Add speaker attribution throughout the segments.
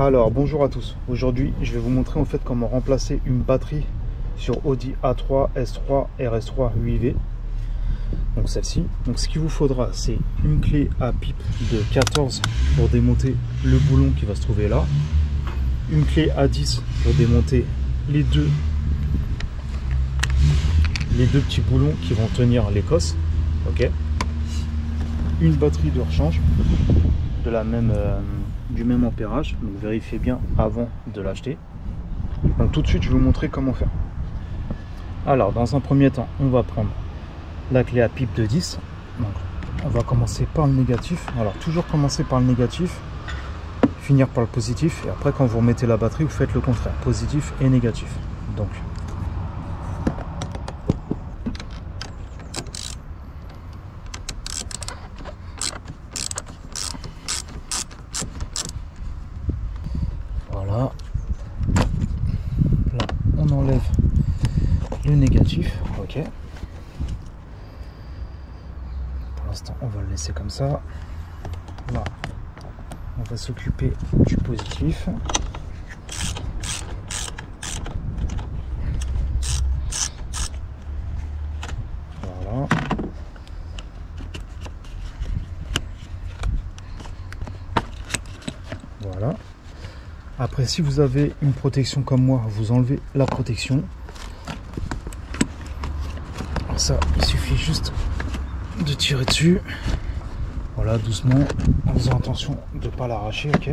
Speaker 1: Alors bonjour à tous, aujourd'hui je vais vous montrer en fait comment remplacer une batterie sur Audi A3, S3, RS3 8V. Donc celle-ci. Donc ce qu'il vous faudra, c'est une clé à pipe de 14 pour démonter le boulon qui va se trouver là, une clé à 10 pour démonter les deux petits boulons qui vont tenir l'écosse, ok, une batterie de rechange de la même du même ampérage, donc vérifiez bien avant de l'acheter. Donc tout de suite je vais vous montrer comment faire. Alors dans un premier temps on va prendre la clé à pipe de 10. Donc on va commencer par le négatif. Alors toujours commencer par le négatif, finir par le positif, et après quand vous remettez la batterie vous faites le contraire, positif et négatif. Donc voilà, là on enlève le négatif, ok. Pour l'instant on va le laisser comme ça. Là on va s'occuper du positif. Voilà. Voilà. Après, si vous avez une protection comme moi, vous enlevez la protection. Ça, il suffit juste de tirer dessus. Voilà, doucement, en faisant attention de ne pas l'arracher, ok.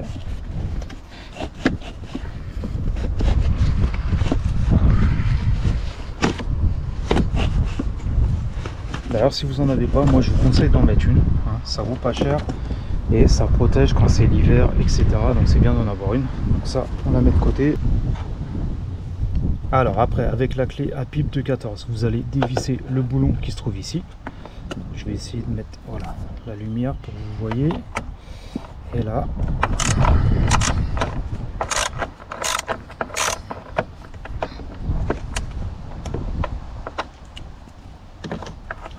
Speaker 1: D'ailleurs, si vous n'en avez pas, moi je vous conseille d'en mettre une. Hein, ça vaut pas cher et ça protège quand c'est l'hiver, etc. Donc c'est bien d'en avoir une. Donc ça, on la met de côté. Alors après, avec la clé à pipe de 14, vous allez dévisser le boulon qui se trouve ici. Je vais essayer de mettre, voilà, la lumière pour que vous voyez. Et là.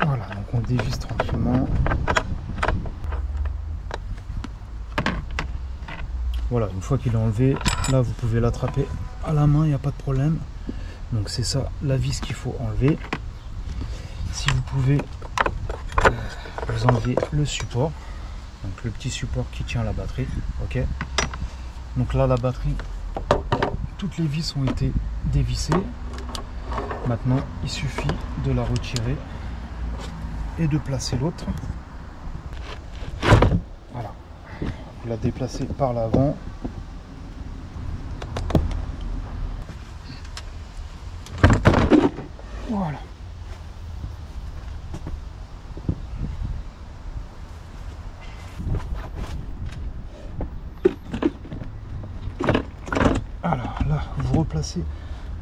Speaker 1: Voilà, donc on dévisse tranquillement. Voilà, une fois qu'il est enlevé, là vous pouvez l'attraper à la main, il n'y a pas de problème. Donc c'est ça la vis qu'il faut enlever. Si vous pouvez, vous enlevez le support, donc le petit support qui tient la batterie, ok. Donc là la batterie, toutes les vis ont été dévissées. Maintenant il suffit de la retirer et de placer l'autre. Voilà, vous la déplacez par l'avant. Voilà. Alors là, vous replacez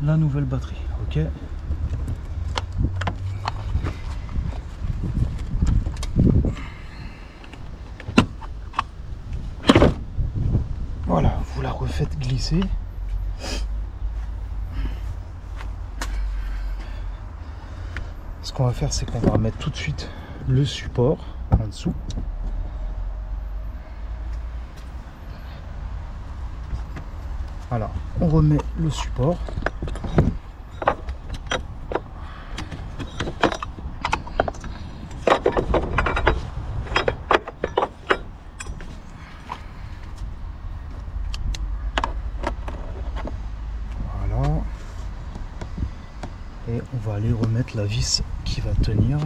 Speaker 1: la nouvelle batterie, ok. Voilà, vous la refaites glisser. Ce qu'on va faire, c'est qu'on va remettre tout de suite le support en dessous. Alors, on remet le support. Voilà. Et on va aller remettre la vis qui va tenir.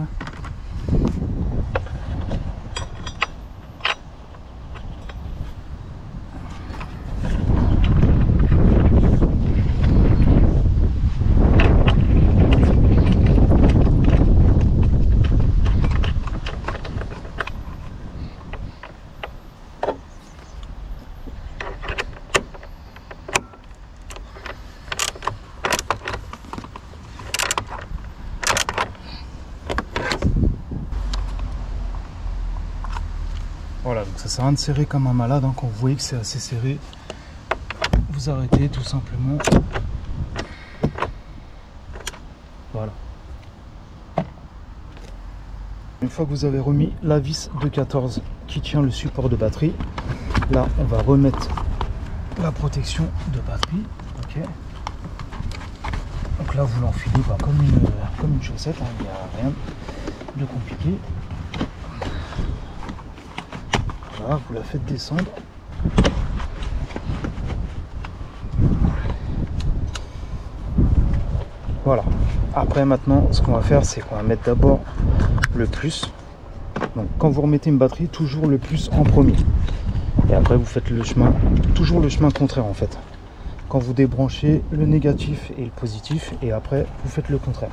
Speaker 1: Voilà, donc ça sert à rien de serrer comme un malade, hein. Quand vous voyez que c'est assez serré, vous arrêtez tout simplement. Voilà. Une fois que vous avez remis la vis de 14 qui tient le support de batterie, là on va remettre la protection de batterie. Ok. Donc là vous l'enfilez comme une chaussette, hein, il n'y a rien de compliqué. Voilà, vous la faites descendre. Voilà. Après maintenant, ce qu'on va faire, c'est qu'on va mettre d'abord le plus. Donc quand vous remettez une batterie, toujours le plus en premier. Et après vous faites le chemin, toujours le chemin contraire en fait. Quand vous débranchez le négatif et le positif, et après vous faites le contraire.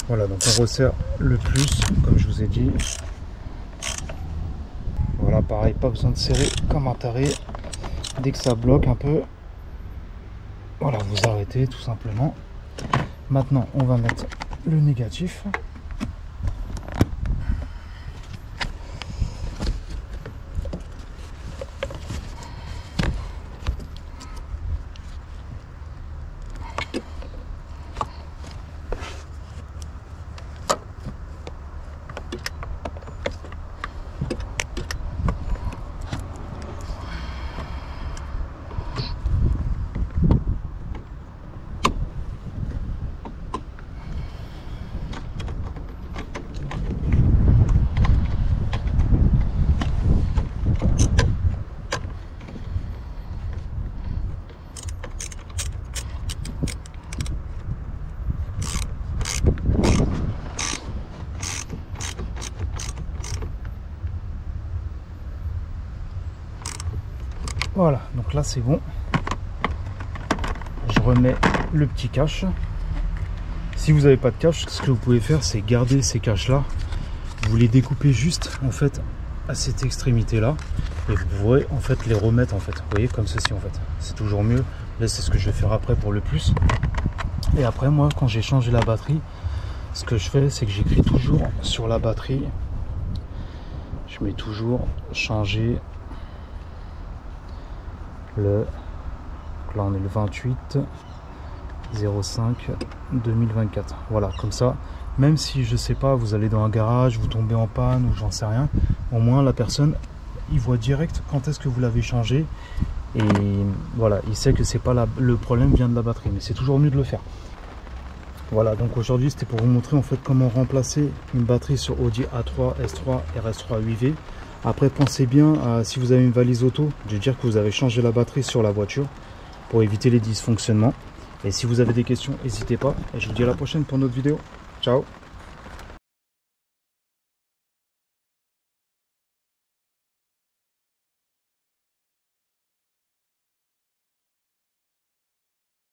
Speaker 1: Voilà, donc on resserre le plus, comme je vous ai dit. Voilà, pareil, pas besoin de serrer comme un taré. Dès que ça bloque un peu, voilà, vous arrêtez tout simplement. Maintenant, on va mettre le négatif. Voilà, donc là c'est bon. Je remets le petit cache. Si vous n'avez pas de cache, ce que vous pouvez faire, c'est garder ces caches là. Vous les découpez juste en fait à cette extrémité là, et vous pourrez en fait les remettre en fait. Vous voyez, comme ceci en fait. C'est toujours mieux. Là c'est ce que je vais faire après pour le plus. Et après moi, quand j'ai changé la batterie, ce que je fais, c'est que j'écris toujours sur la batterie. Je mets toujours changer. Là on est le 28 05 2024. Voilà, comme ça, même si je sais pas, vous allez dans un garage, vous tombez en panne ou j'en sais rien, au moins la personne il voit direct quand est-ce que vous l'avez changé, et voilà, il sait que c'est pas le problème vient de la batterie, mais c'est toujours mieux de le faire. Voilà, donc aujourd'hui c'était pour vous montrer en fait comment remplacer une batterie sur Audi A3, S3, RS3 8V. Après, pensez bien à, si vous avez une valise auto, de dire que vous avez changé la batterie sur la voiture pour éviter les dysfonctionnements. Et si vous avez des questions, n'hésitez pas. Et je vous dis à la prochaine pour notre vidéo. Ciao!